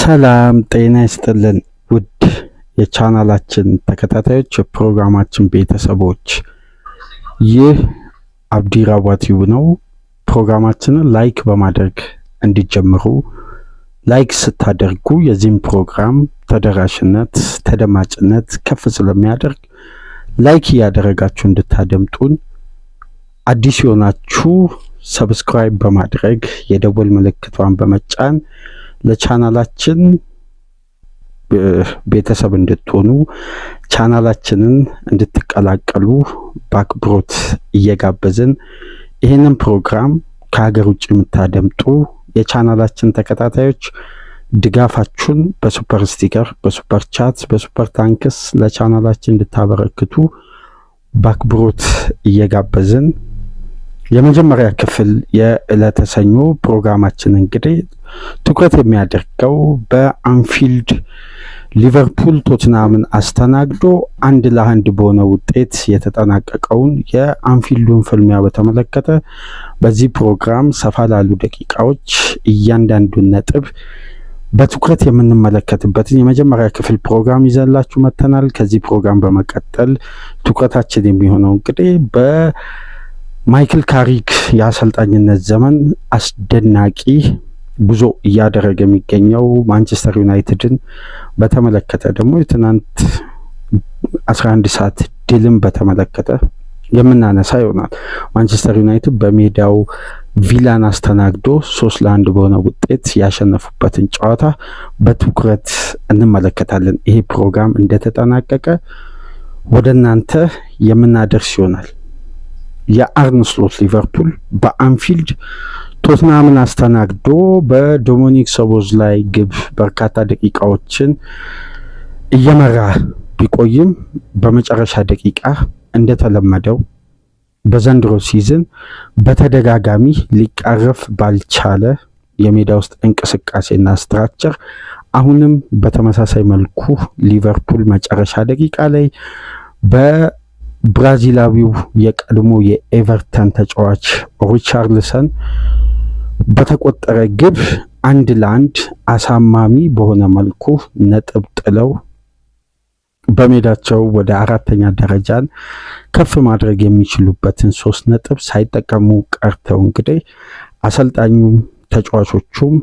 ሰላም ጤና ይስጥልን ውድ የቻናላችን ተከታታዮች የፕሮግራማችን ቤተሰቦች፣ ይህ አብዲ ራዋ ቲዩብ ነው። ፕሮግራማችንን ላይክ በማድረግ እንዲጀምሩ፣ ላይክ ስታደርጉ የዚህም ፕሮግራም ተደራሽነት ተደማጭነት ከፍ ስለሚያደርግ ላይክ እያደረጋችሁ እንድታደምጡን፣ አዲስ የሆናችሁ ሰብስክራይብ በማድረግ የደወል ምልክቷን በመጫን ለቻናላችን ቤተሰብ እንድትሆኑ ቻናላችንን እንድትቀላቀሉ በአክብሮት እየጋበዝን ይህንን ፕሮግራም ከሀገር ውጭ የምታደምጡ የቻናላችን ተከታታዮች ድጋፋችሁን በሱፐር ስቲከር፣ በሱፐር ቻት፣ በሱፐር ታንክስ ለቻናላችን እንድታበረክቱ በአክብሮት እየጋበዝን የመጀመሪያ ክፍል የዕለተ ሰኞ ፕሮግራማችን እንግዲህ ትኩረት የሚያደርገው በአንፊልድ ሊቨርፑል ቶትናምን አስተናግዶ 1-1 በሆነ ውጤት የተጠናቀቀውን የአንፊልዱን ፍልሚያ በተመለከተ በዚህ ፕሮግራም ሰፋ ላሉ ደቂቃዎች እያንዳንዱን ነጥብ በትኩረት የምንመለከትበትን የመጀመሪያ ክፍል ፕሮግራም ይዘላችሁ መጥተናል። ከዚህ ፕሮግራም በመቀጠል ትኩረታችን የሚሆነው እንግዲህ በማይክል ካሪክ የአሰልጣኝነት ዘመን አስደናቂ ጉዞ እያደረገ የሚገኘው ማንቸስተር ዩናይትድን በተመለከተ ደግሞ የትናንት 11 ሰዓት ድልን በተመለከተ የምናነሳ ይሆናል። ማንቸስተር ዩናይትድ በሜዳው ቪላን አስተናግዶ 3-1 በሆነ ውጤት ያሸነፉበትን ጨዋታ በትኩረት እንመለከታለን። ይሄ ፕሮግራም እንደተጠናቀቀ ወደ እናንተ የምናደርስ ይሆናል። የአርነ ስሎት ሊቨርፑል በአንፊልድ ቶትናምን አስተናግዶ በዶሚኒክ ሶቦስላይ ግብ በርካታ ደቂቃዎችን እየመራ ቢቆይም በመጨረሻ ደቂቃ እንደተለመደው በዘንድሮ ሲዝን በተደጋጋሚ ሊቃረፍ ባልቻለ የሜዳ ውስጥ እንቅስቃሴና ስትራክቸር አሁንም በተመሳሳይ መልኩ ሊቨርፑል መጨረሻ ደቂቃ ላይ በብራዚላዊው የቀድሞ የኤቨርተን ተጫዋች ሪቻርልሰን በተቆጠረ ግብ 1-1 አሳማሚ በሆነ መልኩ ነጥብ ጥለው በሜዳቸው ወደ 4ኛ ደረጃን ከፍ ማድረግ የሚችሉበትን 3 ነጥብ ሳይጠቀሙ ቀርተው እንግዲህ አሰልጣኙም ተጫዋቾቹም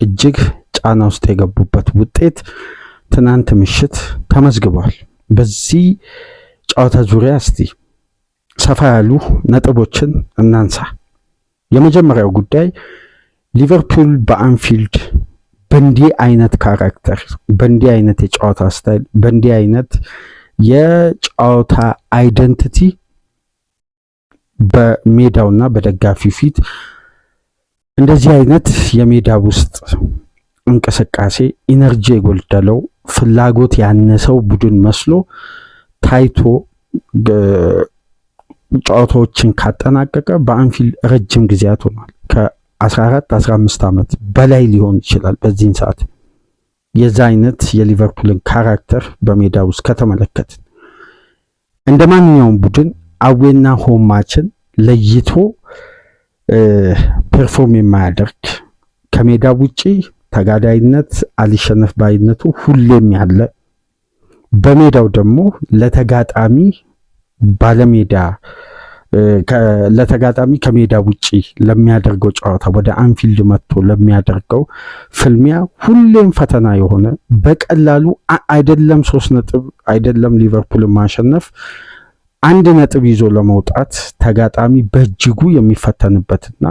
እጅግ ጫና ውስጥ የገቡበት ውጤት ትናንት ምሽት ተመዝግቧል። በዚህ ጨዋታ ዙሪያ እስቲ ሰፋ ያሉ ነጥቦችን እናንሳ። የመጀመሪያው ጉዳይ ሊቨርፑል በአንፊልድ በእንዲህ አይነት ካራክተር፣ በእንዲህ አይነት የጨዋታ ስታይል፣ በእንዲህ አይነት የጨዋታ አይደንቲቲ በሜዳውና በደጋፊው ፊት እንደዚህ አይነት የሜዳ ውስጥ እንቅስቃሴ ኢነርጂ የጎደለው ፍላጎት ያነሰው ቡድን መስሎ ታይቶ ጨዋታዎችን ካጠናቀቀ በአንፊልድ ረጅም ጊዜያት ሆኗል። ከ14-15 ዓመት በላይ ሊሆን ይችላል። በዚህን ሰዓት የዛ አይነት የሊቨርፑልን ካራክተር በሜዳ ውስጥ ከተመለከትን እንደ ማንኛውም ቡድን አዌና ሆም ማችን ለይቶ ፐርፎርም የማያደርግ ከሜዳ ውጪ ተጋዳይነት አልሸነፍ ባይነቱ ሁሌም ያለ፣ በሜዳው ደግሞ ለተጋጣሚ ባለሜዳ ለተጋጣሚ ከሜዳ ውጪ ለሚያደርገው ጨዋታ ወደ አንፊልድ መጥቶ ለሚያደርገው ፍልሚያ ሁሌም ፈተና የሆነ በቀላሉ አይደለም 3 ነጥብ አይደለም ሊቨርፑልን ማሸነፍ 1 ነጥብ ይዞ ለመውጣት ተጋጣሚ በእጅጉ የሚፈተንበትና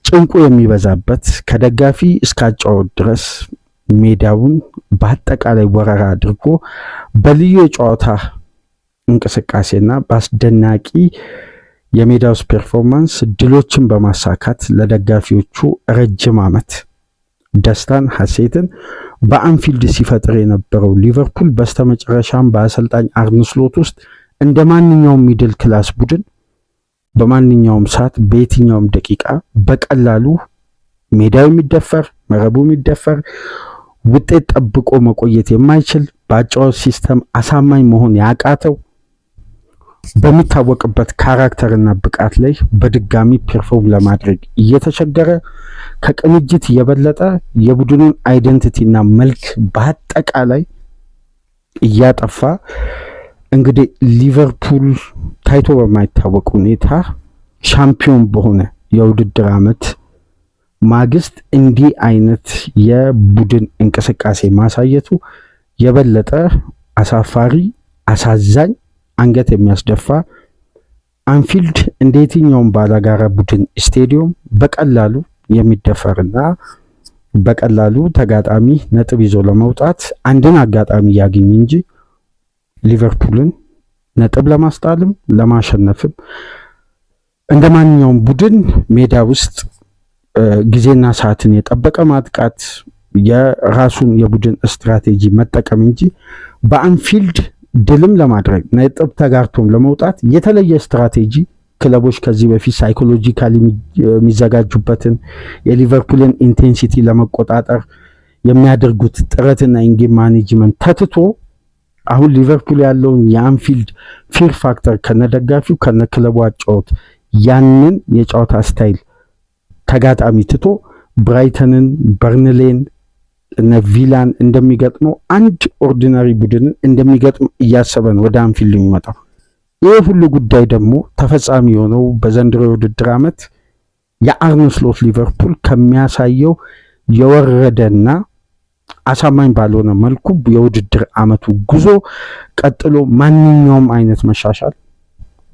ጭንቁ የሚበዛበት ከደጋፊ እስከ አጫወት ድረስ ሜዳውን በአጠቃላይ ወረራ አድርጎ በልዩ የጨዋታ እንቅስቃሴና በአስደናቂ የሜዳ ውስጥ ፐርፎርማንስ ድሎችን በማሳካት ለደጋፊዎቹ ረጅም ዓመት ደስታን ሐሴትን በአንፊልድ ሲፈጥር የነበረው ሊቨርፑል በስተመጨረሻም በአሰልጣኝ አርነ ስሎት ውስጥ እንደ ማንኛውም ሚድል ክላስ ቡድን በማንኛውም ሰዓት በየትኛውም ደቂቃ በቀላሉ ሜዳው የሚደፈር መረቡ የሚደፈር ውጤት ጠብቆ መቆየት የማይችል በአጫዋች ሲስተም አሳማኝ መሆን ያቃተው በሚታወቅበት ካራክተርና ብቃት ላይ በድጋሚ ፐርፎርም ለማድረግ እየተቸገረ ከቅንጅት የበለጠ የቡድኑን አይደንቲቲና መልክ በአጠቃላይ እያጠፋ እንግዲህ ሊቨርፑል ታይቶ በማይታወቅ ሁኔታ ሻምፒዮን በሆነ የውድድር ዓመት ማግስት እንዲህ አይነት የቡድን እንቅስቃሴ ማሳየቱ የበለጠ አሳፋሪ፣ አሳዛኝ፣ አንገት የሚያስደፋ አንፊልድ እንደ የትኛውም ባላጋራ ቡድን ስቴዲዮም በቀላሉ የሚደፈርና በቀላሉ ተጋጣሚ ነጥብ ይዞ ለመውጣት አንድን አጋጣሚ ያገኝ እንጂ ሊቨርፑልን ነጥብ ለማስጣልም ለማሸነፍም እንደ ማንኛውም ቡድን ሜዳ ውስጥ ጊዜና ሰዓትን የጠበቀ ማጥቃት የራሱን የቡድን ስትራቴጂ መጠቀም እንጂ በአንፊልድ ድልም ለማድረግ ነጥብ ተጋርቶም ለመውጣት የተለየ ስትራቴጂ ክለቦች ከዚህ በፊት ሳይኮሎጂካሊ የሚዘጋጁበትን የሊቨርፑልን ኢንቴንሲቲ ለመቆጣጠር የሚያደርጉት ጥረትና ኢንጌም ማኔጅመንት ተትቶ አሁን ሊቨርፑል ያለውን የአንፊልድ ፊር ፋክተር ከነደጋፊው ከነክለቡ አጫወት ያንን የጨዋታ ስታይል ተጋጣሚ ትቶ ብራይተንን፣ በርንሌን እነ ቪላን እንደሚገጥመው አንድ ኦርዲናሪ ቡድንን እንደሚገጥም እያሰበን ወደ አንፊልድ የሚመጣው። ይህ ሁሉ ጉዳይ ደግሞ ተፈጻሚ የሆነው በዘንድሮ የውድድር ዓመት የአርነ ስሎት ሊቨርፑል ከሚያሳየው የወረደና አሳማኝ ባልሆነ መልኩ የውድድር ዓመቱ ጉዞ ቀጥሎ ማንኛውም አይነት መሻሻል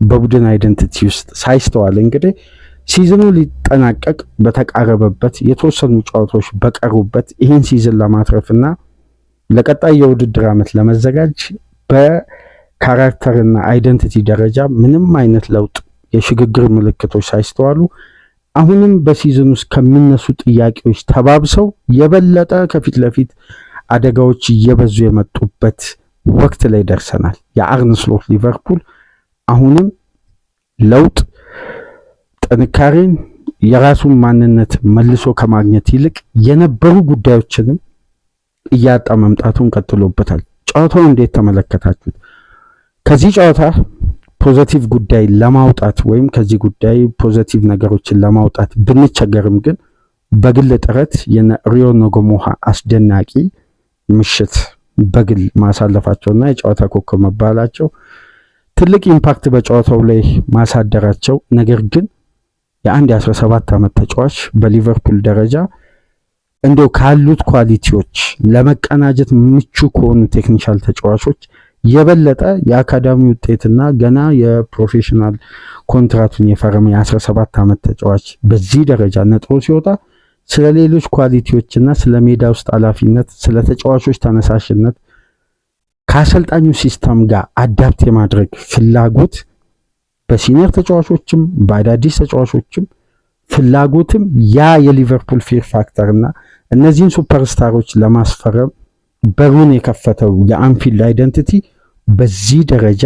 በቡድን አይደንቲቲ ውስጥ ሳይስተዋል እንግዲህ ሲዝኑ ሊጠናቀቅ በተቃረበበት የተወሰኑ ጨዋታዎች በቀሩበት ይህን ሲዝን ለማትረፍና ለቀጣይ የውድድር ዓመት ለመዘጋጅ በካራክተርና አይደንቲቲ ደረጃ ምንም አይነት ለውጥ የሽግግር ምልክቶች ሳይስተዋሉ አሁንም በሲዝን ውስጥ ከሚነሱ ጥያቄዎች ተባብሰው የበለጠ ከፊት ለፊት አደጋዎች እየበዙ የመጡበት ወቅት ላይ ደርሰናል። የአርነ ስሎት ሊቨርፑል አሁንም ለውጥ ጥንካሬን የራሱን ማንነት መልሶ ከማግኘት ይልቅ የነበሩ ጉዳዮችንም እያጣ መምጣቱን ቀጥሎበታል። ጨዋታውን እንዴት ተመለከታችሁት? ከዚህ ጨዋታ ፖዚቲቭ ጉዳይ ለማውጣት ወይም ከዚህ ጉዳይ ፖዚቲቭ ነገሮችን ለማውጣት ብንቸገርም ግን በግል ጥረት የነ ሪዮ ኖጎሞሃ አስደናቂ ምሽት በግል ማሳለፋቸውና የጨዋታ ኮከብ መባላቸው ትልቅ ኢምፓክት በጨዋታው ላይ ማሳደራቸው ነገር ግን የአንድ የ17 ዓመት ተጫዋች በሊቨርፑል ደረጃ እንደው ካሉት ኳሊቲዎች ለመቀናጀት ምቹ ከሆኑ ቴክኒሻል ተጫዋቾች የበለጠ የአካዳሚ ውጤትና ገና የፕሮፌሽናል ኮንትራቱን የፈረመ የ17 ዓመት ተጫዋች በዚህ ደረጃ ነጥሮ ሲወጣ ስለ ሌሎች ኳሊቲዎችና ስለ ሜዳ ውስጥ ኃላፊነት፣ ስለ ተጫዋቾች ተነሳሽነት ከአሰልጣኙ ሲስተም ጋር አዳፕት የማድረግ ፍላጎት በሲኒየር ተጫዋቾችም በአዳዲስ ተጫዋቾችም ፍላጎትም ያ የሊቨርፑል ፊር ፋክተርና እነዚህን ሱፐርስታሮች ለማስፈረም በሩን የከፈተው የአንፊልድ አይደንቲቲ በዚህ ደረጃ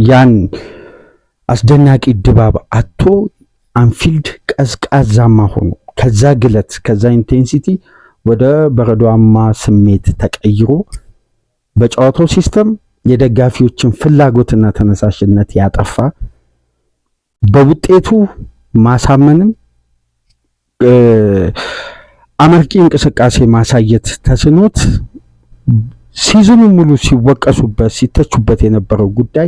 ያን አስደናቂ ድባብ አጥቶ አንፊልድ ቀዝቃዛማ ሆኖ ከዛ ግለት ከዛ ኢንቴንሲቲ ወደ በረዷማ ስሜት ተቀይሮ በጨዋታው ሲስተም የደጋፊዎችን ፍላጎትና ተነሳሽነት ያጠፋ በውጤቱ ማሳመንም አመርቂ እንቅስቃሴ ማሳየት ተስኖት ሲዝኑ ሙሉ ሲወቀሱበት ሲተቹበት የነበረው ጉዳይ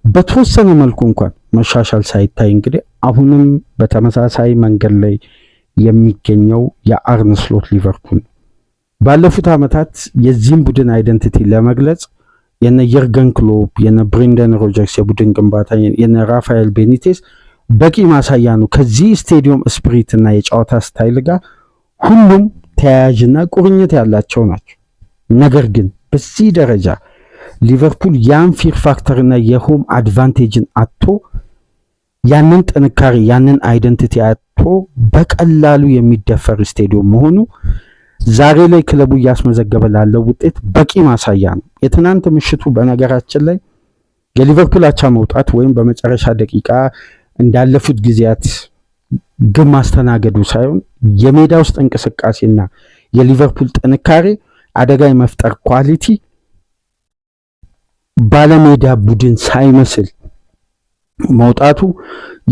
በተወሰነ መልኩ እንኳን መሻሻል ሳይታይ እንግዲህ አሁንም በተመሳሳይ መንገድ ላይ የሚገኘው የአርነ ስሎት ሊቨርፑል ባለፉት ዓመታት የዚህን ቡድን አይደንቲቲ ለመግለጽ የነ የርገን ክሎፕ የነ ብሬንደን ሮጀርስ የቡድን ግንባታ የነ ራፋኤል ቤኒቴስ በቂ ማሳያ ነው። ከዚህ ስቴዲየም ስፒሪት እና የጨዋታ ስታይል ጋር ሁሉም ተያያዥና ቁርኝት ያላቸው ናቸው። ነገር ግን በዚህ ደረጃ ሊቨርፑል ያን ፊር ፋክተርና የሆም አድቫንቴጅን አጥቶ ያንን ጥንካሬ ያንን አይደንቲቲ አጥቶ በቀላሉ የሚደፈር ስቴዲየም መሆኑ ዛሬ ላይ ክለቡ እያስመዘገበ ላለው ውጤት በቂ ማሳያ ነው። የትናንት ምሽቱ በነገራችን ላይ የሊቨርፑል አቻ መውጣት ወይም በመጨረሻ ደቂቃ እንዳለፉት ጊዜያት ግን ማስተናገዱ ሳይሆን የሜዳ ውስጥ እንቅስቃሴና የሊቨርፑል ጥንካሬ አደጋ የመፍጠር ኳሊቲ ባለሜዳ ቡድን ሳይመስል መውጣቱ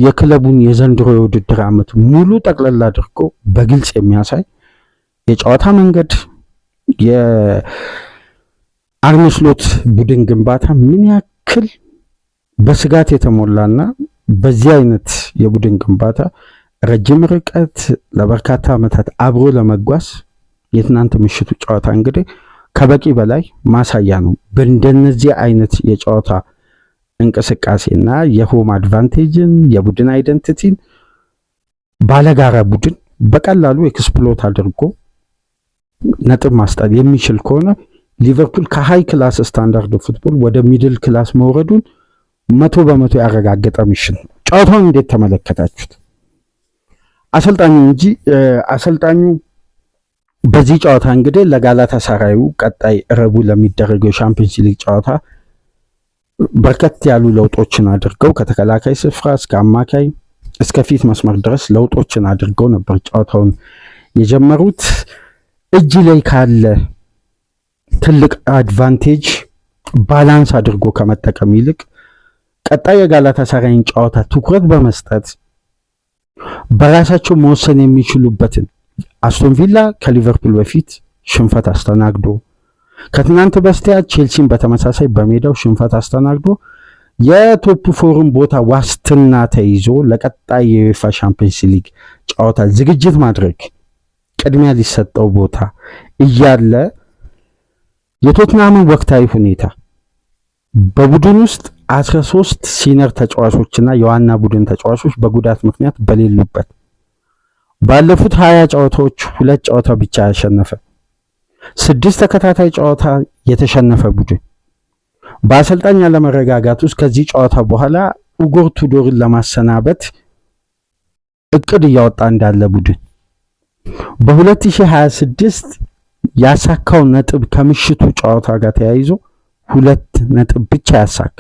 የክለቡን የዘንድሮ የውድድር ዓመት ሙሉ ጠቅላላ አድርጎ በግልጽ የሚያሳይ የጨዋታ መንገድ የአርነ ስሎት ቡድን ግንባታ ምን ያክል በስጋት የተሞላና በዚህ አይነት የቡድን ግንባታ ረጅም ርቀት ለበርካታ ዓመታት አብሮ ለመጓዝ የትናንት ምሽቱ ጨዋታ እንግዲህ ከበቂ በላይ ማሳያ ነው። በእንደነዚህ አይነት የጨዋታ እንቅስቃሴና የሆም አድቫንቴጅን የቡድን አይደንቲቲን ባለጋራ ቡድን በቀላሉ ኤክስፕሎት አድርጎ ነጥብ ማስጣት የሚችል ከሆነ ሊቨርፑል ከሃይ ክላስ ስታንዳርድ ፉትቦል ወደ ሚድል ክላስ መውረዱን 100% ያረጋገጠ ምሽት ነው። ጨዋታውን እንዴት ተመለከታችሁት? አሰልጣኙ በዚህ ጨዋታ እንግዲህ ለጋላታ ሳራዩ ቀጣይ ረቡዕ ለሚደረገው የሻምፒዮንስ ሊግ ጨዋታ በርከት ያሉ ለውጦችን አድርገው ከተከላካይ ስፍራ እስከ አማካይ እስከ ፊት መስመር ድረስ ለውጦችን አድርገው ነበር ጨዋታውን የጀመሩት። እጅ ላይ ካለ ትልቅ አድቫንቴጅ ባላንስ አድርጎ ከመጠቀም ይልቅ ቀጣይ የጋላታ ሳራይን ጨዋታ ትኩረት በመስጠት በራሳቸው መወሰን የሚችሉበትን አስቶን ቪላ ከሊቨርፑል በፊት ሽንፈት አስተናግዶ ከትናንት በስቲያ ቼልሲን በተመሳሳይ በሜዳው ሽንፈት አስተናግዶ የቶፕ ፎርም ቦታ ዋስትና ተይዞ ለቀጣይ የዩኤፋ ሻምፒዮንስ ሊግ ጨዋታ ዝግጅት ማድረግ ቅድሚያ ሊሰጠው ቦታ እያለ የቶትናምን ወቅታዊ ሁኔታ በቡድን ውስጥ 13 ሲኒየር ተጫዋቾችና የዋና ቡድን ተጫዋቾች በጉዳት ምክንያት በሌሉበት ባለፉት 20 ጨዋታዎች 2 ጨዋታ ብቻ ያሸነፈ 6 ተከታታይ ጨዋታ የተሸነፈ ቡድን በአሰልጣኝ አለመረጋጋት ውስጥ ከዚህ ጨዋታ በኋላ ኡጎር ቱዶርን ለማሰናበት እቅድ እያወጣ እንዳለ ቡድን በ2026 ያሳካው ነጥብ ከምሽቱ ጨዋታ ጋር ተያይዞ 2 ነጥብ ብቻ ያሳካ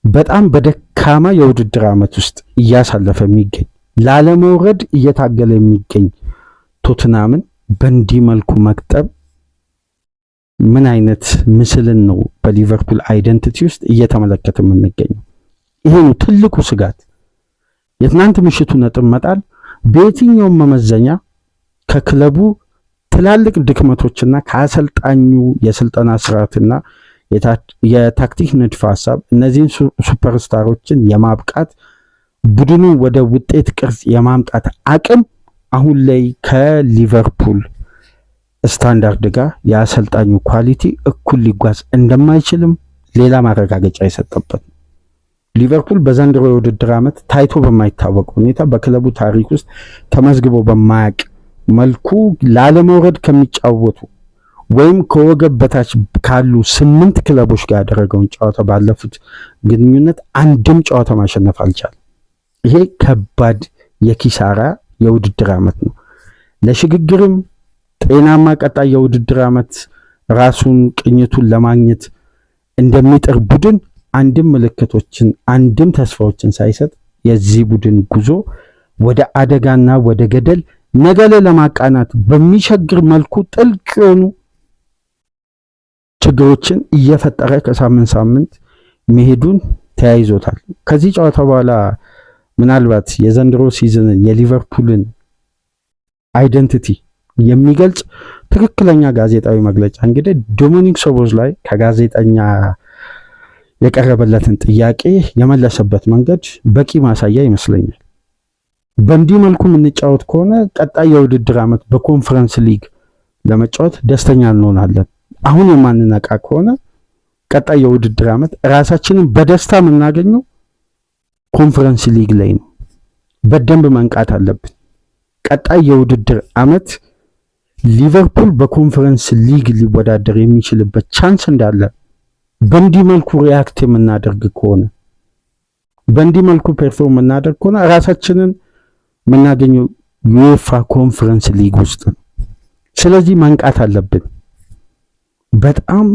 በጣም በደካማ የውድድር ዓመት ውስጥ እያሳለፈ የሚገኝ ላለመውረድ እየታገለ የሚገኝ ቶትናምን በእንዲህ መልኩ መቅጠብ ምን አይነት ምስልን ነው በሊቨርፑል አይደንቲቲ ውስጥ እየተመለከተ የምንገኘው? ይሄ ነው ትልቁ ስጋት። የትናንት ምሽቱ ነጥብ መጣል በየትኛውም መመዘኛ ከክለቡ ትላልቅ ድክመቶችና ከአሰልጣኙ የስልጠና ስርዓትና የታክቲክ ንድፈ ሐሳብ እነዚህን ሱፐርስታሮችን የማብቃት ቡድኑ ወደ ውጤት ቅርጽ የማምጣት አቅም አሁን ላይ ከሊቨርፑል ስታንዳርድ ጋር የአሰልጣኙ ኳሊቲ እኩል ሊጓዝ እንደማይችልም ሌላ ማረጋገጫ የሰጠበት ሊቨርፑል በዘንድሮ የውድድር ዓመት ታይቶ በማይታወቅ ሁኔታ በክለቡ ታሪክ ውስጥ ተመዝግቦ በማያውቅ መልኩ ላለመውረድ ከሚጫወቱ ወይም ከወገብ በታች ካሉ 8 ክለቦች ጋር ያደረገውን ጨዋታ ባለፉት ግንኙነት አንድም ጨዋታ ማሸነፍ አልቻለም። ይሄ ከባድ የኪሳራ የውድድር ዓመት ነው። ለሽግግርም ጤናማ ቀጣይ የውድድር ዓመት ራሱን ቅኝቱን ለማግኘት እንደሚጥር ቡድን አንድም ምልክቶችን አንድም ተስፋዎችን ሳይሰጥ የዚህ ቡድን ጉዞ ወደ አደጋና ወደ ገደል ነገለ ለማቃናት በሚቸግር መልኩ ጥልቅ የሆኑ ችግሮችን እየፈጠረ ከሳምንት ሳምንት መሄዱን ተያይዞታል። ከዚህ ጨዋታ በኋላ ምናልባት የዘንድሮ ሲዝን የሊቨርፑልን አይደንቲቲ የሚገልጽ ትክክለኛ ጋዜጣዊ መግለጫ እንግዲህ ዶሚኒክ ሶቦስላይ ከጋዜጠኛ የቀረበለትን ጥያቄ የመለሰበት መንገድ በቂ ማሳያ ይመስለኛል። በእንዲህ መልኩ የምንጫወት ከሆነ ቀጣይ የውድድር ዓመት በኮንፈረንስ ሊግ ለመጫወት ደስተኛ እንሆናለን። አሁን የማንነቃ ከሆነ ቀጣይ የውድድር ዓመት ራሳችንን በደስታ የምናገኘው ኮንፈረንስ ሊግ ላይ ነው። በደንብ መንቃት አለብን። ቀጣይ የውድድር ዓመት ሊቨርፑል በኮንፈረንስ ሊግ ሊወዳደር የሚችልበት ቻንስ እንዳለ በእንዲህ መልኩ ሪያክት የምናደርግ ከሆነ በእንዲህ መልኩ ፐርፎርም የምናደርግ ከሆነ ራሳችንን የምናገኘው ዩኤፋ ኮንፈረንስ ሊግ ውስጥ ነው። ስለዚህ መንቃት አለብን። በጣም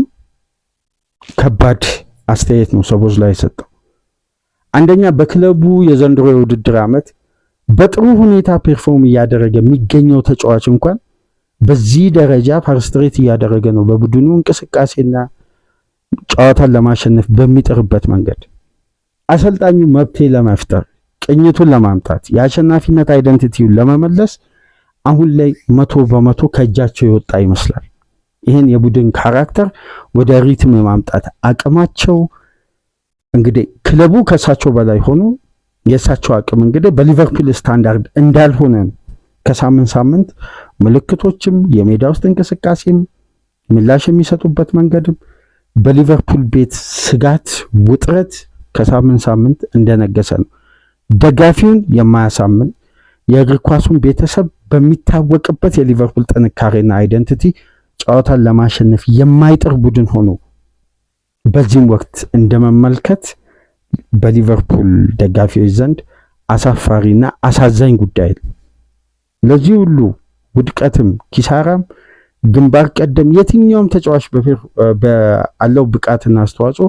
ከባድ አስተያየት ነው ሶቦስላይ የሰጠው። አንደኛ በክለቡ የዘንድሮ የውድድር ዓመት በጥሩ ሁኔታ ፐርፎርም እያደረገ የሚገኘው ተጫዋች እንኳን በዚህ ደረጃ ፋርስትሬት እያደረገ ነው በቡድኑ እንቅስቃሴና ጨዋታን ለማሸነፍ በሚጥርበት መንገድ አሰልጣኙ መብቴ ለመፍጠር ቅኝቱን ለማምጣት የአሸናፊነት አይደንቲቲውን ለመመለስ አሁን ላይ 100% ከእጃቸው የወጣ ይመስላል። ይህን የቡድን ካራክተር ወደ ሪትም የማምጣት አቅማቸው እንግዲህ ክለቡ ከሳቸው በላይ ሆኖ የሳቸው አቅም እንግዲህ በሊቨርፑል ስታንዳርድ እንዳልሆነ ከሳምንት ሳምንት ምልክቶችም የሜዳ ውስጥ እንቅስቃሴም ምላሽ የሚሰጡበት መንገድም በሊቨርፑል ቤት ስጋት፣ ውጥረት ከሳምንት ሳምንት እንደነገሰ ነው። ደጋፊውን የማያሳምን የእግር ኳሱን ቤተሰብ በሚታወቅበት የሊቨርፑል ጥንካሬና አይደንቲቲ ጨዋታን ለማሸነፍ የማይጥር ቡድን ሆኖ በዚህም ወቅት እንደመመልከት በሊቨርፑል ደጋፊዎች ዘንድ አሳፋሪና አሳዛኝ ጉዳይ ነው። ለዚህ ሁሉ ውድቀትም ኪሳራም ግንባር ቀደም የትኛውም ተጫዋች ባለው ብቃትና አስተዋጽኦ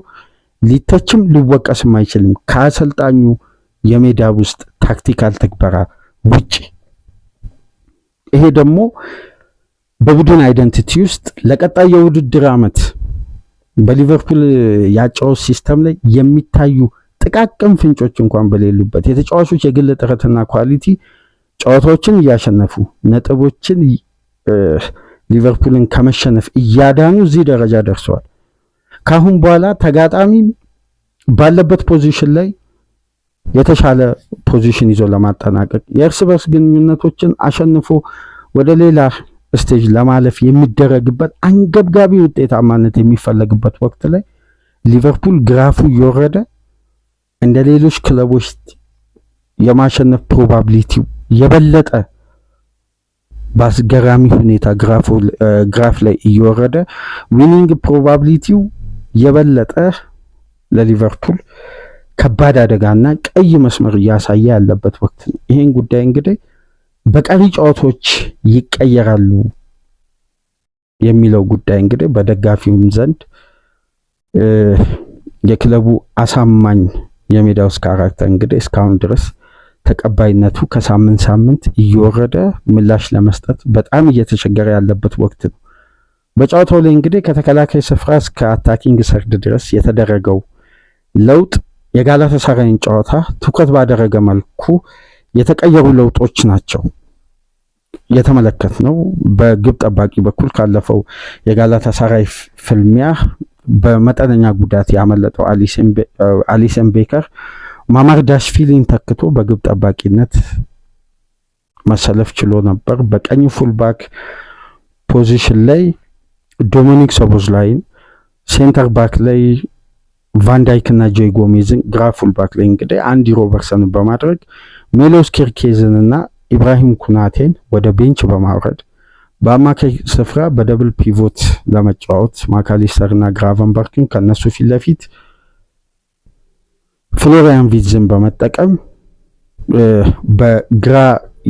ሊተችም ሊወቀስም አይችልም ከአሰልጣኙ የሜዳ ውስጥ ታክቲካል ተግባራ ውጪ። ይሄ ደግሞ በቡድን አይደንቲቲ ውስጥ ለቀጣይ የውድድር ዓመት በሊቨርፑል ያጫወት ሲስተም ላይ የሚታዩ ጥቃቅን ፍንጮች እንኳን በሌሉበት የተጫዋቾች የግል ጥረትና ኳሊቲ ጨዋታዎችን እያሸነፉ ነጥቦችን ሊቨርፑልን ከመሸነፍ እያዳኑ እዚህ ደረጃ ደርሰዋል። ካሁን በኋላ ተጋጣሚ ባለበት ፖዚሽን ላይ የተሻለ ፖዚሽን ይዞ ለማጠናቀቅ የእርስ በርስ ግንኙነቶችን አሸንፎ ወደ ሌላ ስቴጅ ለማለፍ የሚደረግበት አንገብጋቢ ውጤታማነት የሚፈለግበት ወቅት ላይ ሊቨርፑል ግራፉ እየወረደ እንደ ሌሎች ክለቦች የማሸነፍ ፕሮባቢሊቲው የበለጠ በአስገራሚ ሁኔታ ግራፍ ላይ እየወረደ ዊኒንግ ፕሮባቢሊቲው የበለጠ ለሊቨርፑል ከባድ አደጋና ቀይ መስመር እያሳየ ያለበት ወቅት ነው። ይሄን ጉዳይ እንግዲህ በቀሪ ጨዋታዎች ይቀየራሉ የሚለው ጉዳይ እንግዲህ በደጋፊውም ዘንድ የክለቡ አሳማኝ የሜዳ ውስጥ ካራክተር እንግዲህ እስካሁን ድረስ ተቀባይነቱ ከሳምንት ሳምንት እየወረደ ምላሽ ለመስጠት በጣም እየተቸገረ ያለበት ወቅት ነው። በጨዋታው ላይ እንግዲህ ከተከላካይ ስፍራ እስከ አታኪንግ ሰርድ ድረስ የተደረገው ለውጥ የጋላታሳራይን ጨዋታ ትኩረት ባደረገ መልኩ የተቀየሩ ለውጦች ናቸው የተመለከትነው። በግብ ጠባቂ በኩል ካለፈው የጋላታሳራይ ፍልሚያ በመጠነኛ ጉዳት ያመለጠው አሊሰን ቤከር ማማርዳሽቪሊን ተክቶ በግብ ጠባቂነት መሰለፍ ችሎ ነበር። በቀኝ ፉልባክ ፖዚሽን ላይ ዶሚኒክ ሶቦስላይን፣ ሴንተር ባክ ላይ ቫንዳይክ እና ጆይ ጎሜዝን፣ ግራ ፉልባክ ላይ እንግዲህ አንዲ ሮበርትሰን በማድረግ ሜሎስ ኪርኬዝን እና ኢብራሂም ኩናቴን ወደ ቤንች በማውረድ በአማካይ ስፍራ በደብል ፒቮት ለመጫወት ማካሊስተር እና ግራቨንበርክን ከነሱ ፊት ለፊት ፍሎሪያን ቪትዝን በመጠቀም በግራ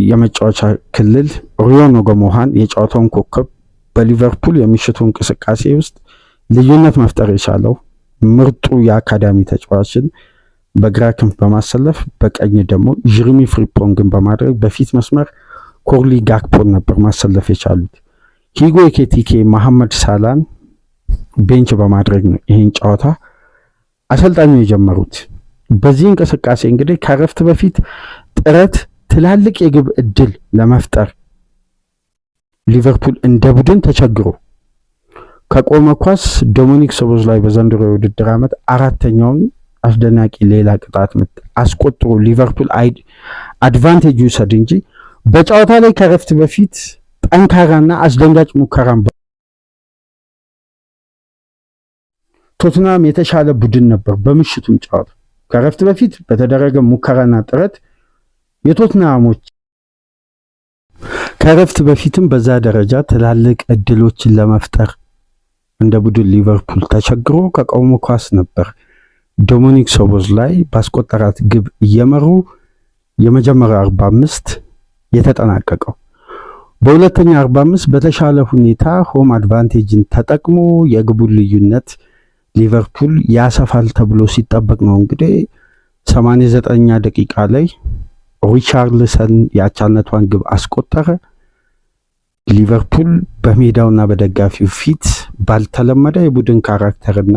የመጫወቻ ክልል ሪዮን ኦጎሞሃን የጨዋታውን ኮከብ በሊቨርፑል የምሽቱ እንቅስቃሴ ውስጥ ልዩነት መፍጠር የቻለው ምርጡ የአካዳሚ ተጫዋችን በግራ ክንፍ በማሰለፍ በቀኝ ደግሞ ጀሪሚ ፍሪፖንግን በማድረግ በፊት መስመር ኮርሊ ጋክፖን ነበር ማሰለፍ የቻሉት። ሂጎ ኤኪቲኬ መሐመድ ሳላን ቤንች በማድረግ ነው ይህን ጨዋታ አሰልጣኙ የጀመሩት። በዚህ እንቅስቃሴ እንግዲህ ከረፍት በፊት ጥረት ትላልቅ የግብ እድል ለመፍጠር ሊቨርፑል እንደ ቡድን ተቸግሮ ከቆመ ኳስ ዶሚኒክ ሶቦስላይ በዘንድሮ የውድድር ዓመት አራተኛውን አስደናቂ ሌላ ቅጣት ምት አስቆጥሮ ሊቨርፑል አድቫንቴጅ ይውሰድ እንጂ በጨዋታ ላይ ከረፍት በፊት ጠንካራና አስደንጋጭ ሙከራን ቶትናም የተሻለ ቡድን ነበር። በምሽቱም ጨዋታ ከረፍት በፊት በተደረገ ሙከራና ጥረት የቶትናሞች ከረፍት በፊትም በዛ ደረጃ ትላልቅ እድሎችን ለመፍጠር እንደ ቡድን ሊቨርፑል ተቸግሮ ከቆመ ኳስ ነበር ዶሚኒክ ሶቦስላይ ባስቆጠራት ግብ እየመሩ የመጀመሪያው 45 የተጠናቀቀው። በሁለተኛ 45 በተሻለ ሁኔታ ሆም አድቫንቴጅን ተጠቅሞ የግቡን ልዩነት ሊቨርፑል ያሰፋል ተብሎ ሲጠበቅ ነው እንግዲህ 89ኛ ደቂቃ ላይ ሪቻርልሰን የአቻነቷን ግብ አስቆጠረ። ሊቨርፑል በሜዳውና በደጋፊው ፊት ባልተለመደ የቡድን ካራክተርና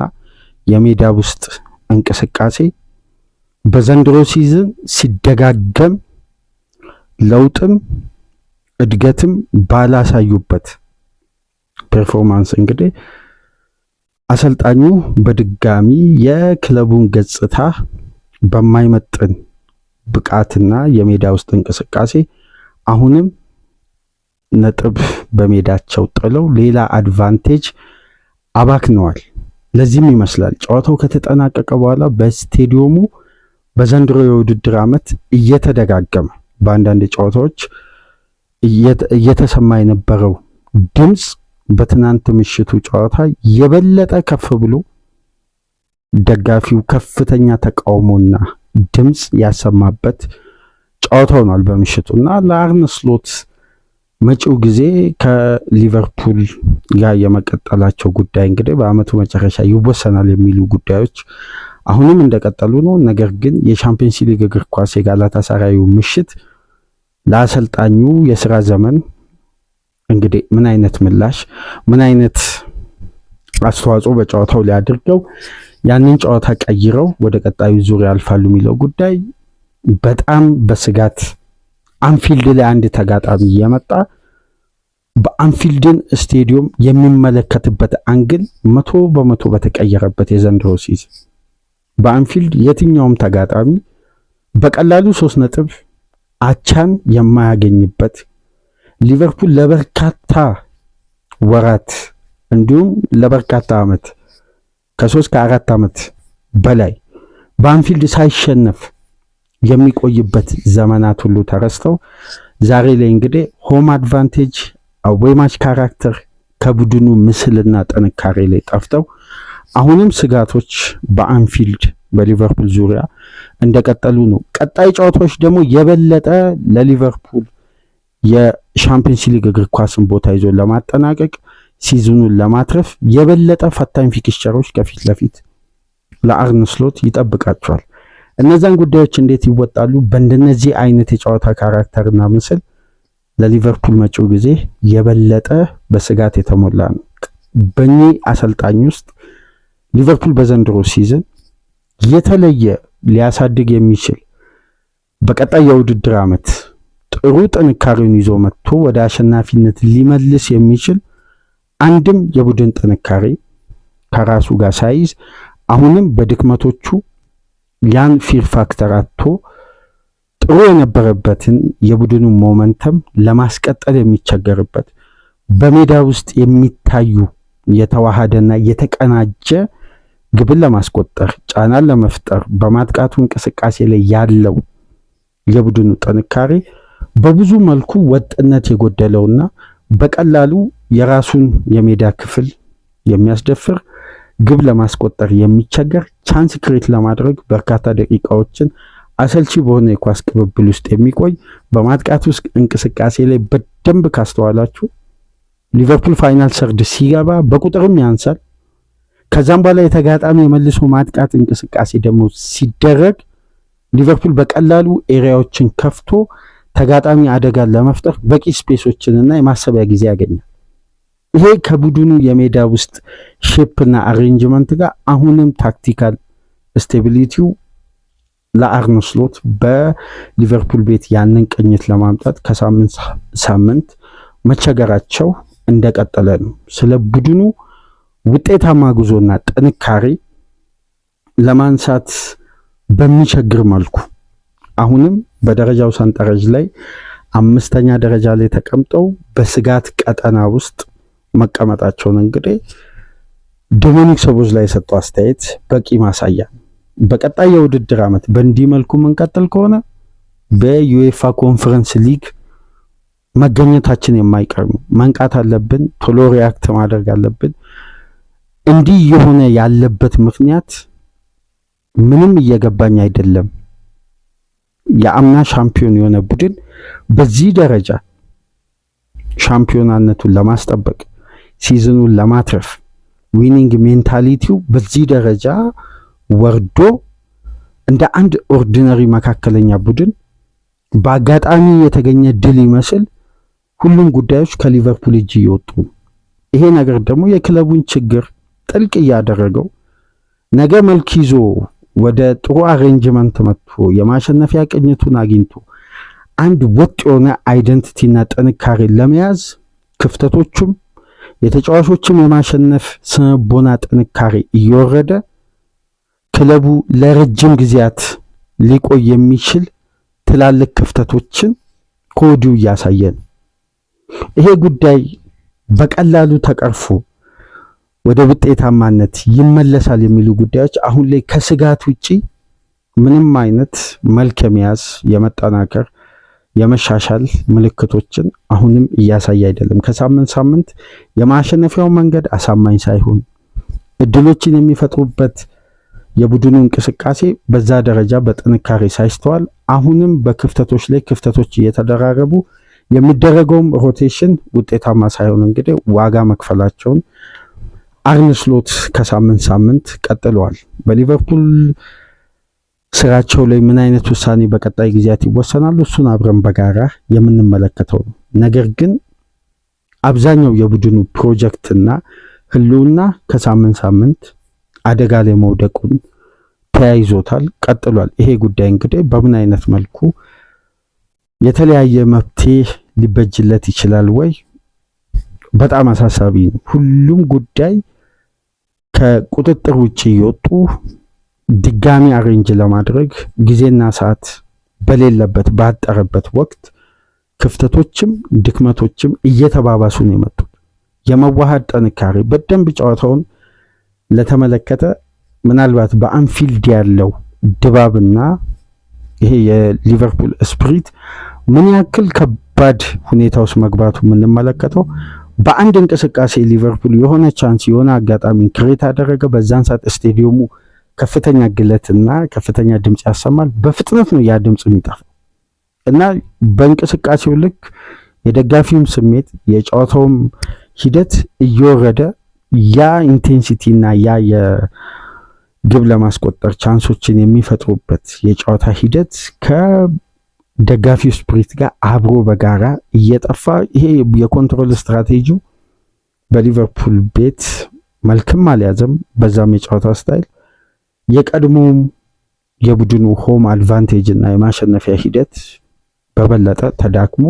የሜዳ ውስጥ እንቅስቃሴ በዘንድሮ ሲዝን ሲደጋገም ለውጥም እድገትም ባላሳዩበት ፐርፎርማንስ እንግዲህ አሰልጣኙ በድጋሚ የክለቡን ገጽታ በማይመጥን ብቃትና የሜዳ ውስጥ እንቅስቃሴ አሁንም ነጥብ በሜዳቸው ጥለው ሌላ አድቫንቴጅ አባክነዋል። ለዚህም ይመስላል ጨዋታው ከተጠናቀቀ በኋላ በስቴዲየሙ በዘንድሮ የውድድር ዓመት እየተደጋገመ በአንዳንድ ጨዋታዎች እየተሰማ የነበረው ድምፅ በትናንት ምሽቱ ጨዋታ የበለጠ ከፍ ብሎ ደጋፊው ከፍተኛ ተቃውሞና ድምፅ ያሰማበት ጨዋታ ሆኗል በምሽቱና ለአርነ ስሎት መጪው ጊዜ ከሊቨርፑል ጋር የመቀጠላቸው ጉዳይ እንግዲህ በአመቱ መጨረሻ ይወሰናል የሚሉ ጉዳዮች አሁንም እንደቀጠሉ ነው። ነገር ግን የቻምፒየንስ ሊግ እግር ኳስ የጋላታሳራዩ ምሽት ለአሰልጣኙ የስራ ዘመን እንግዲህ ምን አይነት ምላሽ ምን አይነት አስተዋጽኦ በጨዋታው ሊያደርገው ያንን ጨዋታ ቀይረው ወደ ቀጣዩ ዙር ያልፋሉ የሚለው ጉዳይ በጣም በስጋት አንፊልድ ላይ አንድ ተጋጣሚ የመጣ በአንፊልድን ስቴዲየም የሚመለከትበት አንግል 100% በተቀየረበት የዘንድሮ ሲዝን በአንፊልድ የትኛውም ተጋጣሚ በቀላሉ 3 ነጥብ አቻን የማያገኝበት ሊቨርፑል ለበርካታ ወራት እንዲሁም ለበርካታ ዓመት ከ3 ከ4 ዓመት በላይ በአንፊልድ ሳይሸነፍ የሚቆይበት ዘመናት ሁሉ ተረስተው ዛሬ ላይ እንግዲህ ሆም አድቫንቴጅ አዌይ ማች ካራክተር ከቡድኑ ምስልና ጥንካሬ ላይ ጠፍተው አሁንም ስጋቶች በአንፊልድ በሊቨርፑል ዙሪያ እንደቀጠሉ ነው። ቀጣይ ጨዋታዎች ደግሞ የበለጠ ለሊቨርፑል የቻምፒየንስ ሊግ እግር ኳስን ቦታ ይዞ ለማጠናቀቅ ሲዝኑን ለማትረፍ የበለጠ ፈታኝ ፊክስቸሮች ከፊት ለፊት ለአርነ ስሎት ይጠብቃቸዋል። እነዛን ጉዳዮች እንዴት ይወጣሉ? በእንደነዚህ አይነት የጨዋታ ካራክተርና ምስል ለሊቨርፑል መጪው ጊዜ የበለጠ በስጋት የተሞላ ነው። በእኚህ አሰልጣኝ ውስጥ ሊቨርፑል በዘንድሮ ሲዝን የተለየ ሊያሳድግ የሚችል በቀጣይ የውድድር ዓመት ጥሩ ጥንካሬውን ይዞ መጥቶ ወደ አሸናፊነት ሊመልስ የሚችል አንድም የቡድን ጥንካሬ ከራሱ ጋር ሳይዝ አሁንም በድክመቶቹ ያን ፊር ፋክተር አጥቶ ጥሩ የነበረበትን የቡድኑ ሞመንተም ለማስቀጠል የሚቸገርበት በሜዳ ውስጥ የሚታዩ የተዋሃደና የተቀናጀ ግብን ለማስቆጠር ጫናን ለመፍጠር በማጥቃቱ እንቅስቃሴ ላይ ያለው የቡድኑ ጥንካሬ በብዙ መልኩ ወጥነት የጎደለውና በቀላሉ የራሱን የሜዳ ክፍል የሚያስደፍር ግብ ለማስቆጠር የሚቸገር ቻንስ ክሬት ለማድረግ በርካታ ደቂቃዎችን አሰልቺ በሆነ የኳስ ቅብብል ውስጥ የሚቆይ በማጥቃት ውስጥ እንቅስቃሴ ላይ በደንብ ካስተዋላችሁ ሊቨርፑል ፋይናል ሰርድ ሲገባ በቁጥርም ያንሳል። ከዛም በኋላ የተጋጣሚ የመልሶ ማጥቃት እንቅስቃሴ ደግሞ ሲደረግ ሊቨርፑል በቀላሉ ኤሪያዎችን ከፍቶ ተጋጣሚ አደጋን ለመፍጠር በቂ ስፔሶችንና የማሰቢያ ጊዜ ያገኛል። ይሄ ከቡድኑ የሜዳ ውስጥ ሼፕና አሬንጅመንት ጋር አሁንም ታክቲካል ስቴቢሊቲው ለአርነ ስሎት በሊቨርፑል ቤት ያንን ቅኝት ለማምጣት ከሳምንት ሳምንት መቸገራቸው እንደቀጠለ ነው። ስለ ቡድኑ ውጤታማ ጉዞና ጥንካሬ ለማንሳት በሚቸግር መልኩ አሁንም በደረጃው ሰንጠረዥ ላይ 5ኛ ደረጃ ላይ ተቀምጠው በስጋት ቀጠና ውስጥ መቀመጣቸውን እንግዲህ ዶሚኒክ ሶቦዝ ላይ የሰጠው አስተያየት በቂ ማሳያ። በቀጣይ የውድድር ዓመት በእንዲህ መልኩ መንቀጥል ከሆነ በዩኤፋ ኮንፈረንስ ሊግ መገኘታችን የማይቀር ነው። መንቃት አለብን። ቶሎ ሪያክት ማድረግ አለብን። እንዲህ የሆነ ያለበት ምክንያት ምንም እየገባኝ አይደለም። የአምና ሻምፒዮን የሆነ ቡድን በዚህ ደረጃ ሻምፒዮናነቱን ለማስጠበቅ ሲዝኑን ለማትረፍ ዊኒንግ ሜንታሊቲው በዚህ ደረጃ ወርዶ እንደ አንድ ኦርዲነሪ መካከለኛ ቡድን በአጋጣሚ የተገኘ ድል ይመስል ሁሉም ጉዳዮች ከሊቨርፑል እጅ እየወጡ። ይሄ ነገር ደግሞ የክለቡን ችግር ጥልቅ እያደረገው ነገ መልክ ይዞ ወደ ጥሩ አሬንጅመንት መጥቶ የማሸነፊያ ቅኝቱን አግኝቶ አንድ ወጥ የሆነ አይደንቲቲና ጥንካሬ ለመያዝ ክፍተቶቹም የተጫዋቾችም የማሸነፍ ስነቦና ጥንካሬ እየወረደ ክለቡ ለረጅም ጊዜያት ሊቆይ የሚችል ትላልቅ ክፍተቶችን ከወዲሁ እያሳየ ነው። ይሄ ጉዳይ በቀላሉ ተቀርፎ ወደ ውጤታማነት ይመለሳል የሚሉ ጉዳዮች አሁን ላይ ከስጋት ውጪ ምንም አይነት መልክ የመያዝ የመጠናከር የመሻሻል ምልክቶችን አሁንም እያሳየ አይደለም። ከሳምንት ሳምንት የማሸነፊያው መንገድ አሳማኝ ሳይሆን እድሎችን የሚፈጥሩበት የቡድኑ እንቅስቃሴ በዛ ደረጃ በጥንካሬ ሳይስተዋል አሁንም በክፍተቶች ላይ ክፍተቶች እየተደራረቡ የሚደረገውም ሮቴሽን ውጤታማ ሳይሆን እንግዲህ ዋጋ መክፈላቸውን አርነ ስሎት ከሳምንት ሳምንት ቀጥለዋል። በሊቨርፑል ስራቸው ላይ ምን አይነት ውሳኔ በቀጣይ ጊዜያት ይወሰናሉ? እሱን አብረን በጋራ የምንመለከተው ነው። ነገር ግን አብዛኛው የቡድኑ ፕሮጀክትና ህልውና ከሳምንት ሳምንት አደጋ ላይ መውደቁን ተያይዞታል፣ ቀጥሏል። ይሄ ጉዳይ እንግዲህ በምን አይነት መልኩ የተለያየ መፍትሄ ሊበጅለት ይችላል ወይ? በጣም አሳሳቢ ነው። ሁሉም ጉዳይ ከቁጥጥር ውጭ እየወጡ ድጋሚ አሬንጅ ለማድረግ ጊዜና ሰዓት በሌለበት ባጠረበት ወቅት ክፍተቶችም ድክመቶችም እየተባባሱ ነው የመጡት። የመዋሃድ ጥንካሬ በደንብ ጨዋታውን ለተመለከተ ምናልባት በአንፊልድ ያለው ድባብና ይሄ የሊቨርፑል ስፕሪት ምን ያክል ከባድ ሁኔታ ውስጥ መግባቱ የምንመለከተው በአንድ እንቅስቃሴ ሊቨርፑል የሆነ ቻንስ የሆነ አጋጣሚ ክሬት አደረገ። በዛን ሰዓት ስቴዲየሙ ከፍተኛ ግለትና ከፍተኛ ድምጽ ያሰማል። በፍጥነት ነው ያ ድምጽ የሚጠፋው እና በእንቅስቃሴው ልክ የደጋፊውም ስሜት የጨዋታውም ሂደት እየወረደ ያ ኢንቴንሲቲ እና ያ የግብ ለማስቆጠር ቻንሶችን የሚፈጥሩበት የጨዋታ ሂደት ከደጋፊው ስፕሪት ጋር አብሮ በጋራ እየጠፋ ይሄ የኮንትሮል ስትራቴጂው በሊቨርፑል ቤት መልክም አልያዘም። በዛም የጨዋታ ስታይል የቀድሞም የቡድኑ ሆም አድቫንቴጅ እና የማሸነፊያ ሂደት በበለጠ ተዳክሞ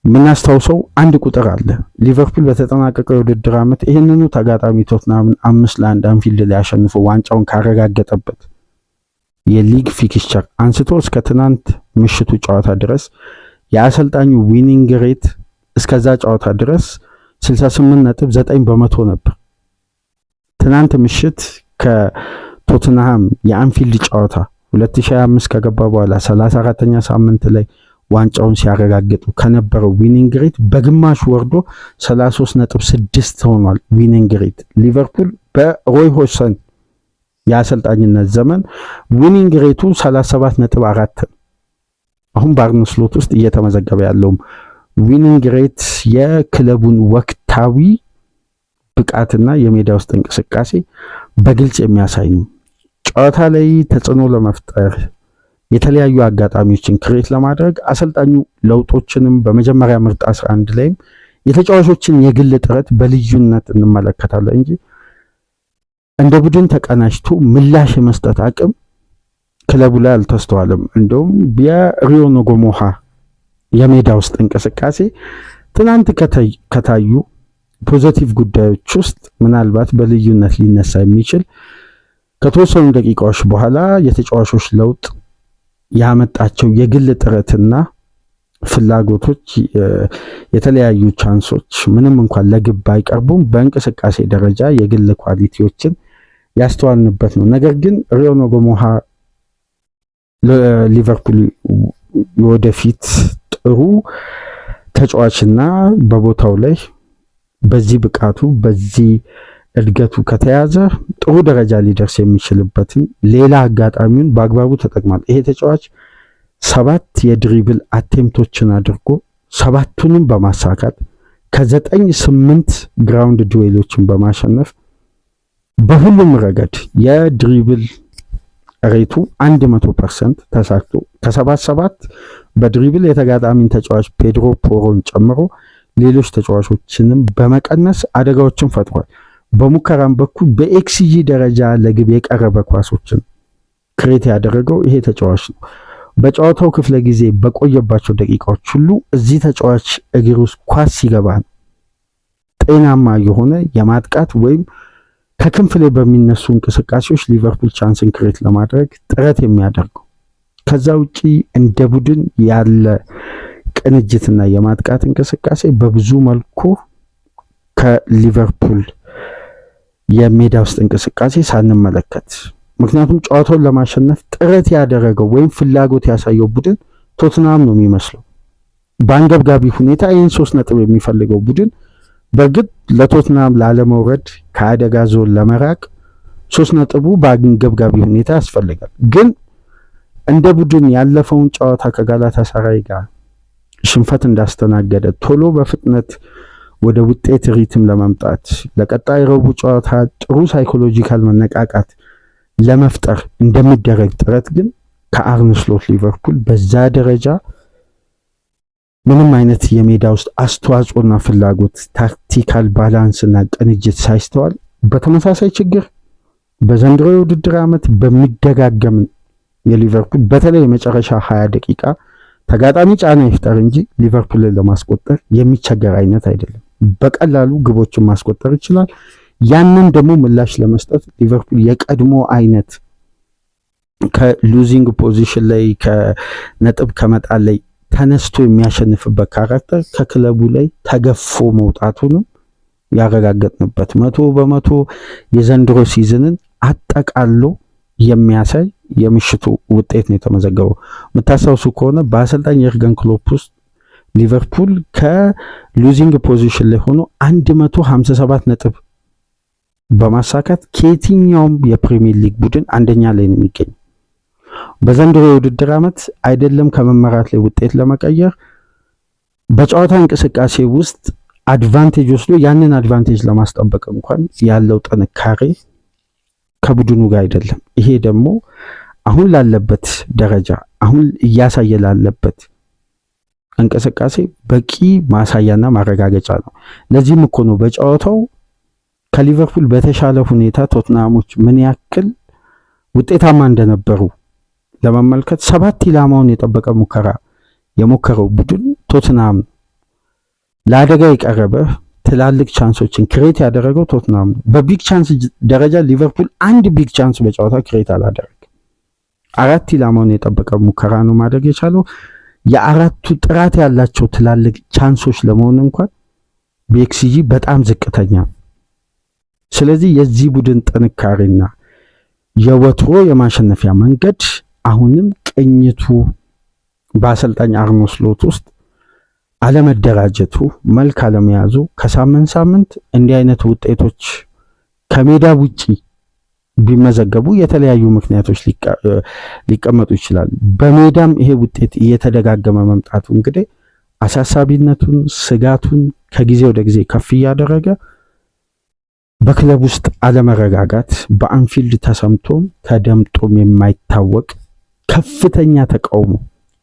ምናስታውሰው አንድ ቁጥር አለ። ሊቨርፑል በተጠናቀቀው የውድድር ዓመት ይህንኑ ተጋጣሚ ቶትናምን 5-1 አንፊልድ ላይ አሸንፎ ዋንጫውን ካረጋገጠበት የሊግ ፊክስቸር አንስቶ እስከ ትናንት ምሽቱ ጨዋታ ድረስ የአሰልጣኙ ዊኒንግ ሬት እስከዛ ጨዋታ ድረስ 68.9% ነበር። ትናንት ምሽት ከቶትንሃም የአንፊልድ ጨዋታ 2025 ከገባ በኋላ 34ኛ ሳምንት ላይ ዋንጫውን ሲያረጋግጡ ከነበረው ዊኒንግ ሬት በግማሽ ወርዶ 33.6 ሆኗል። ዊኒንግ ሬት ሊቨርፑል በሮይ ሆድሰን የአሰልጣኝነት ዘመን ዊኒንግ ሬቱ 37.4 አሁን በአርነ ስሎት ውስጥ እየተመዘገበ ያለው ዊኒንግ ሬት የክለቡን ወቅታዊ ብቃትና የሜዳ ውስጥ እንቅስቃሴ በግልጽ የሚያሳይ ነው። ጨዋታ ላይ ተጽዕኖ ለመፍጠር የተለያዩ አጋጣሚዎችን ክሬት ለማድረግ አሰልጣኙ ለውጦችንም በመጀመሪያ ምርጥ 11 ላይም የተጫዋቾችን የግል ጥረት በልዩነት እንመለከታለን እንጂ እንደ ቡድን ተቀናጅቶ ምላሽ የመስጠት አቅም ክለቡ ላይ አልተስተዋለም። እንደውም የሪዮ ኖጎሞሃ የሜዳ ውስጥ እንቅስቃሴ ትናንት ከታዩ ፖዚቲቭ ጉዳዮች ውስጥ ምናልባት በልዩነት ሊነሳ የሚችል ከተወሰኑ ደቂቃዎች በኋላ የተጫዋቾች ለውጥ ያመጣቸው የግል ጥረትና ፍላጎቶች የተለያዩ ቻንሶች ምንም እንኳን ለግብ ባይቀርቡም በእንቅስቃሴ ደረጃ የግል ኳሊቲዎችን ያስተዋልንበት ነው። ነገር ግን ሪዮ ኖጎሞሃ ለሊቨርፑል ወደፊት ጥሩ ተጫዋችና በቦታው ላይ በዚህ ብቃቱ በዚህ እድገቱ ከተያዘ ጥሩ ደረጃ ሊደርስ የሚችልበትን ሌላ አጋጣሚውን በአግባቡ ተጠቅሟል። ይሄ ተጫዋች 7 የድሪብል አቴምፕቶችን አድርጎ 7ቱንም በማሳካት ከ9-8 ግራውንድ ዱዌሎችን በማሸነፍ በሁሉም ረገድ የድሪብል ሬቱ 100% ተሳክቶ ከ7-7 በድሪብል የተጋጣሚን ተጫዋች ፔድሮ ፖሮን ጨምሮ ሌሎች ተጫዋቾችንም በመቀነስ አደጋዎችን ፈጥሯል። በሙከራም በኩል በኤክስጂ ደረጃ ለግብ የቀረበ ኳሶችን ክሬት ያደረገው ይሄ ተጫዋች ነው። በጨዋታው ክፍለ ጊዜ በቆየባቸው ደቂቃዎች ሁሉ እዚህ ተጫዋች እግር ውስጥ ኳስ ሲገባ ጤናማ የሆነ የማጥቃት ወይም ከክንፍ ላይ በሚነሱ እንቅስቃሴዎች ሊቨርፑል ቻንስን ክሬት ለማድረግ ጥረት የሚያደርገው። ከዛ ውጪ እንደ ቡድን ያለ ቅንጅትና የማጥቃት እንቅስቃሴ በብዙ መልኩ ከሊቨርፑል የሜዳ ውስጥ እንቅስቃሴ ሳንመለከት፣ ምክንያቱም ጨዋታውን ለማሸነፍ ጥረት ያደረገው ወይም ፍላጎት ያሳየው ቡድን ቶትናም ነው የሚመስለው። በአንገብጋቢ ሁኔታ ይህን 3 ነጥብ የሚፈልገው ቡድን በእርግጥ ለቶትናም ላለመውረድ ከአደጋ ዞን ለመራቅ 3 ነጥቡ በአንገብጋቢ ሁኔታ ያስፈልጋል። ግን እንደ ቡድን ያለፈውን ጨዋታ ከጋላታሳራይ ጋር ሽንፈት እንዳስተናገደ ቶሎ በፍጥነት ወደ ውጤት ሪትም ለማምጣት ለቀጣይ ረቡዕ ጨዋታ ጥሩ ሳይኮሎጂካል መነቃቃት ለመፍጠር እንደሚደረግ ጥረት ግን ከአርነ ስሎት ሊቨርፑል በዛ ደረጃ ምንም አይነት የሜዳ ውስጥ አስተዋጽኦና ፍላጎት፣ ታክቲካል ባላንስና ቅንጅት ሳይስተዋል በተመሳሳይ ችግር በዘንድሮ የውድድር ዓመት በሚደጋገም የሊቨርፑል በተለይ የመጨረሻ 20 ደቂቃ ተጋጣሚ ጫና ይፍጠር እንጂ ሊቨርፑልን ለማስቆጠር የሚቸገር አይነት አይደለም። በቀላሉ ግቦችን ማስቆጠር ይችላል። ያንን ደግሞ ምላሽ ለመስጠት ሊቨርፑል የቀድሞ አይነት ከሉዚንግ ፖዚሽን ላይ ከነጥብ ከመጣል ላይ ተነስቶ የሚያሸንፍበት ካራክተር ከክለቡ ላይ ተገፎ መውጣቱንም ያረጋገጥንበት 100% የዘንድሮ ሲዝንን አጠቃሎ የሚያሳይ የምሽቱ ውጤት ነው የተመዘገበው። የምታስታውሱ ከሆነ በአሰልጣኝ የርገን ክሎፕ ውስጥ ሊቨርፑል ከሉዚንግ ፖዚሽን ላይ ሆኖ 157 ነጥብ በማሳካት ከየትኛውም የፕሪሚየር ሊግ ቡድን አንደኛ ላይ ነው የሚገኝ። በዘንድሮ የውድድር ዓመት አይደለም ከመመራት ላይ ውጤት ለመቀየር በጨዋታ እንቅስቃሴ ውስጥ አድቫንቴጅ ወስዶ ያንን አድቫንቴጅ ለማስጠበቅ እንኳን ያለው ጥንካሬ ከቡድኑ ጋር አይደለም። ይሄ ደግሞ አሁን ላለበት ደረጃ አሁን እያሳየ ላለበት እንቅስቃሴ በቂ ማሳያና ማረጋገጫ ነው። ለዚህም እኮ ነው በጨዋታው ከሊቨርፑል በተሻለ ሁኔታ ቶትናሞች ምን ያክል ውጤታማ እንደነበሩ ለመመልከት 7 ኢላማውን የጠበቀ ሙከራ የሞከረው ቡድን ቶትናም ለአደጋ የቀረበ ትላልቅ ቻንሶችን ክሬት ያደረገው ቶትናም ነው። በቢግ ቻንስ ደረጃ ሊቨርፑል አንድ ቢግ ቻንስ በጨዋታ ክሬት አላደረገም። 4 ኢላማውን የጠበቀ ሙከራ ነው ማድረግ የቻለው። የአራቱ ጥራት ያላቸው ትላልቅ ቻንሶች ለመሆን እንኳን በኤክስጂ በጣም ዝቅተኛ። ስለዚህ የዚህ ቡድን ጥንካሬና የወትሮ የማሸነፊያ መንገድ አሁንም ቅኝቱ በአሰልጣኝ አርነ ስሎት ውስጥ አለመደራጀቱ፣ መልክ አለመያዙ ከሳምንት እንዲህ አይነት ውጤቶች ከሜዳ ውጪ ቢመዘገቡ የተለያዩ ምክንያቶች ሊቀመጡ ይችላሉ። በሜዳም ይሄ ውጤት እየተደጋገመ መምጣቱ እንግዲህ አሳሳቢነቱን፣ ስጋቱን ከጊዜ ወደ ጊዜ ከፍ እያደረገ በክለብ ውስጥ አለመረጋጋት በአንፊልድ ተሰምቶም ተደምጦም የማይታወቅ ከፍተኛ ተቃውሞ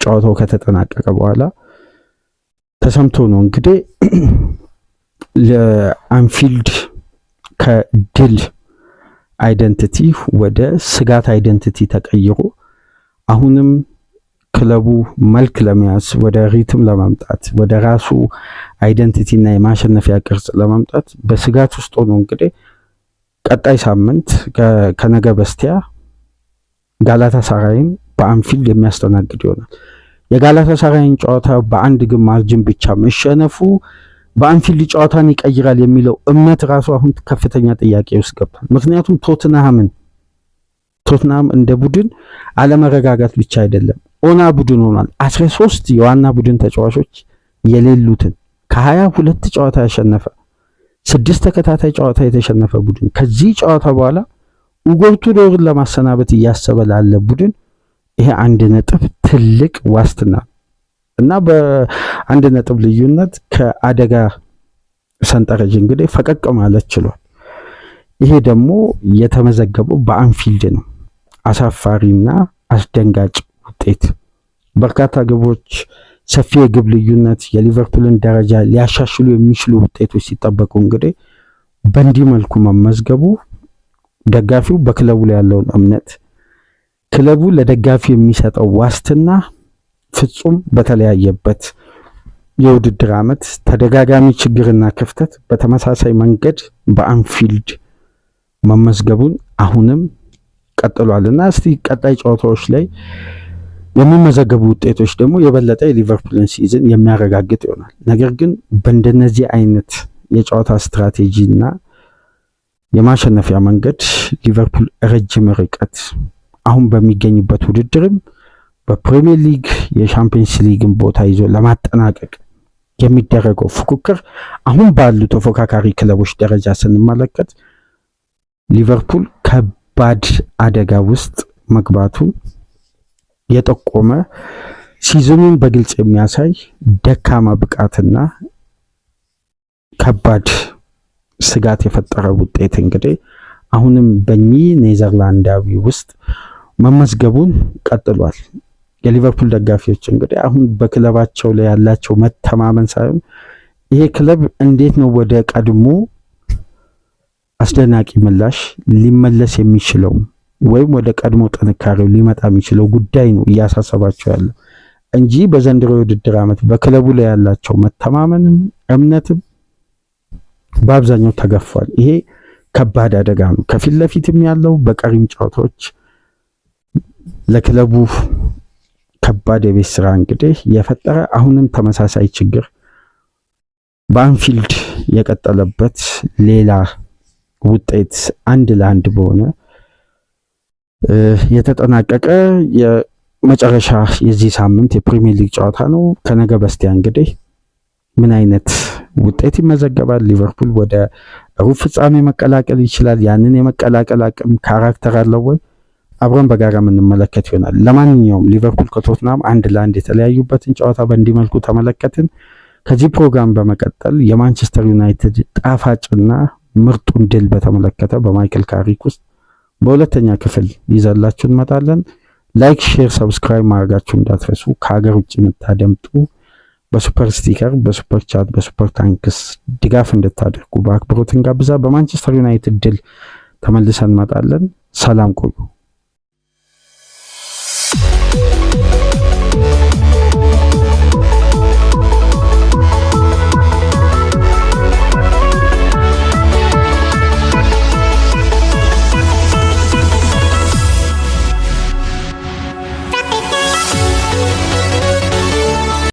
ጨዋታው ከተጠናቀቀ በኋላ ተሰምቶ ነው እንግዲህ ለአንፊልድ ከድል አይደንቲቲ ወደ ስጋት አይደንቲቲ ተቀይሮ አሁንም ክለቡ መልክ ለመያዝ ወደ ሪትም ለማምጣት ወደ ራሱ አይደንቲቲ እና የማሸነፊያ ቅርጽ ለማምጣት በስጋት ውስጥ ሆኖ እንግዲህ ቀጣይ ሳምንት ከነገ በስቲያ ጋላታሳራይን በአንፊልድ የሚያስተናግድ ይሆናል። የጋላታሳራይን ጨዋታ በአንድ ግብ ማርጅን ብቻ መሸነፉ በአንፊልድ ጨዋታን ይቀይራል የሚለው እምነት ራሱ አሁን ከፍተኛ ጥያቄ ውስጥ ገብቷል። ምክንያቱም ቶትናም እንደ ቡድን አለመረጋጋት ብቻ አይደለም ኦና ቡድን ሆኗል። 13 የዋና ቡድን ተጫዋቾች የሌሉትን ከ22 ጨዋታ ያሸነፈ 6 ተከታታይ ጨዋታ የተሸነፈ ቡድን ከዚህ ጨዋታ በኋላ ኡጎርቱ ዶርን ለማሰናበት እያሰበ ላለ ቡድን ይሄ 1 ነጥብ ትልቅ ዋስትና እና በ1 ነጥብ ልዩነት ከአደጋ ሰንጠረዥ እንግዲህ ፈቀቅ ማለት ችሏል። ይሄ ደግሞ የተመዘገበው በአንፊልድ ነው። አሳፋሪና አስደንጋጭ ውጤት፣ በርካታ ግቦች፣ ሰፊ የግብ ልዩነት፣ የሊቨርፑልን ደረጃ ሊያሻሽሉ የሚችሉ ውጤቶች ሲጠበቁ እንግዲህ በእንዲህ መልኩ መመዝገቡ ደጋፊው በክለቡ ላይ ያለውን እምነት፣ ክለቡ ለደጋፊው የሚሰጠው ዋስትና ፍጹም በተለያየበት የውድድር ዓመት ተደጋጋሚ ችግርና ክፍተት በተመሳሳይ መንገድ በአንፊልድ መመዝገቡን አሁንም ቀጥሏልና እስቲ ቀጣይ ጨዋታዎች ላይ የሚመዘገቡ ውጤቶች ደግሞ የበለጠ የሊቨርፑልን ሲዝን የሚያረጋግጥ ይሆናል። ነገር ግን በእንደነዚህ አይነት የጨዋታ ስትራቴጂና የማሸነፊያ መንገድ ሊቨርፑል ረጅም ርቀት አሁን በሚገኝበት ውድድርም በፕሪሚየር ሊግ የሻምፒየንስ ሊግን ቦታ ይዞ ለማጠናቀቅ የሚደረገው ፉክክር አሁን ባሉ ተፎካካሪ ክለቦች ደረጃ ስንመለከት ሊቨርፑል ከባድ አደጋ ውስጥ መግባቱ የጠቆመ ሲዝኑን በግልጽ የሚያሳይ ደካማ ብቃትና ከባድ ስጋት የፈጠረ ውጤት እንግዲህ አሁንም በእኚህ ኔዘርላንዳዊ ውስጥ መመዝገቡን ቀጥሏል። የሊቨርፑል ደጋፊዎች እንግዲህ አሁን በክለባቸው ላይ ያላቸው መተማመን ሳይሆን ይሄ ክለብ እንዴት ነው ወደ ቀድሞ አስደናቂ ምላሽ ሊመለስ የሚችለው ወይም ወደ ቀድሞ ጥንካሬው ሊመጣ የሚችለው ጉዳይ ነው እያሳሰባቸው ያለው እንጂ በዘንድሮ የውድድር ዓመት በክለቡ ላይ ያላቸው መተማመንም እምነትም በአብዛኛው ተገፏል። ይሄ ከባድ አደጋ ነው። ከፊት ለፊትም ያለው በቀሪም ጨዋታዎች ለክለቡ ከባድ የቤት ስራ እንግዲህ የፈጠረ አሁንም ተመሳሳይ ችግር በአንፊልድ የቀጠለበት ሌላ ውጤት 1-1 በሆነ የተጠናቀቀ የመጨረሻ የዚህ ሳምንት የፕሪሚየር ሊግ ጨዋታ ነው። ከነገ በስቲያ እንግዲህ ምን አይነት ውጤት ይመዘገባል? ሊቨርፑል ወደ ሩብ ፍጻሜ መቀላቀል ይችላል? ያንን የመቀላቀል አቅም ካራክተር አለው ወይ? አብረን በጋራ የምንመለከት ይሆናል። ለማንኛውም ሊቨርፑል ከቶትናም 1-1 የተለያዩበትን ጨዋታ በእንዲህ መልኩ ተመለከትን። ከዚህ ፕሮግራም በመቀጠል የማንቸስተር ዩናይትድ ጣፋጭና ምርጡን ድል በተመለከተ በማይክል ካሪክ ውስጥ በሁለተኛ ክፍል ይዘላችሁ እንመጣለን። ላይክ፣ ሼር፣ ሰብስክራይብ ማድረጋችሁ እንዳትረሱ። ከሀገር ውጭ የምታደምጡ በሱፐር ስቲከር፣ በሱፐር ቻት፣ በሱፐር ታንክስ ድጋፍ እንድታደርጉ በአክብሮት እንጋብዛ። በማንቸስተር ዩናይትድ ድል ተመልሰን እንመጣለን። ሰላም ቆዩ።